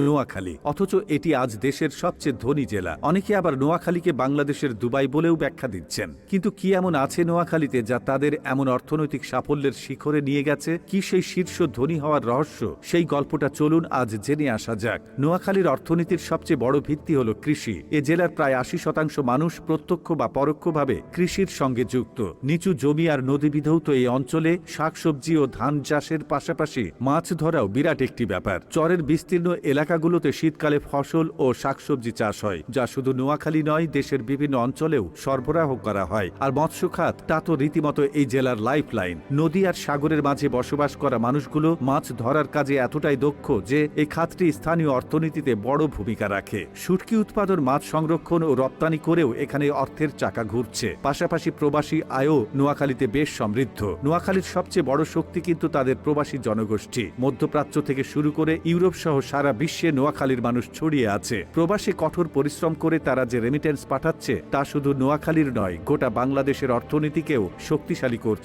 নোয়াখালী, অথচ এটি আজ দেশের সবচেয়ে ধনী জেলা। অনেকে আবার নোয়াখালীকে বাংলাদেশের দুবাই বলেও ব্যাখ্যা দিচ্ছেন। কিন্তু কি এমন আছে নোয়াখালীতে যা তাদের এমন অর্থনৈতিক সাফল্যের শিখরে নিয়ে গেছে? কি সেই শীর্ষ ধনী হওয়ার রহস্য? সেই গল্পটা চলুন আজ জেনে আসা যাক। নোয়াখালীর অর্থনীতির সবচেয়ে বড় ভিত্তি হল কৃষি। এ জেলার প্রায় ৮০% মানুষ প্রত্যক্ষ বা পরোক্ষভাবে কৃষির সঙ্গে যুক্ত। নিচু জমি আর নদীবিধৌত এই অঞ্চলে শাকসবজি ও ধান চাষের পাশাপাশি মাছ ধরাও বিরাট একটি ব্যাপার। চরের বিস্তীর্ণ এলাকাগুলোতে শীতকালে ফসল ও শাকসবজি চাষ হয়, যা শুধু নোয়াখালী নয়, দেশের বিভিন্ন অঞ্চলেও সরবরাহ করা হয়। আর মৎস্য খাত তা তো রীতিমতো এই জেলার লাইফলাইন। নদী আর সাগরের মাঝে বসবাস করা মানুষগুলো মাছ ধরার কাজে এতটাই দক্ষ যে এই খাতটি স্থানীয় অর্থনীতিতে বড় ভূমিকা রাখে। শুটকি উৎপাদন, মাছ সংরক্ষণ ও রপ্তানি করেও এখানে অর্থের চাকা ঘুরছে। পাশাপাশি প্রবাসী আয়ও নোয়াখালীতে বেশ সমৃদ্ধ। নোয়াখালীর সবচেয়ে বড় শক্তি কিন্তু তাদের প্রবাসী জনগোষ্ঠী। মধ্যপ্রাচ্য থেকে শুরু করে ইউরোপ সহ সারা বিশ্বে নোয়াখালীর মানুষ ছড়িয়ে আছে। প্রবাসে কঠোর পরিশ্রম করে তারা যে রেমিটেন্স পাঠাচ্ছে তা শুধু নোয়াখালীর নয়, গোটা বাংলাদেশের অর্থনীতিকেও শক্তিশালী করছে।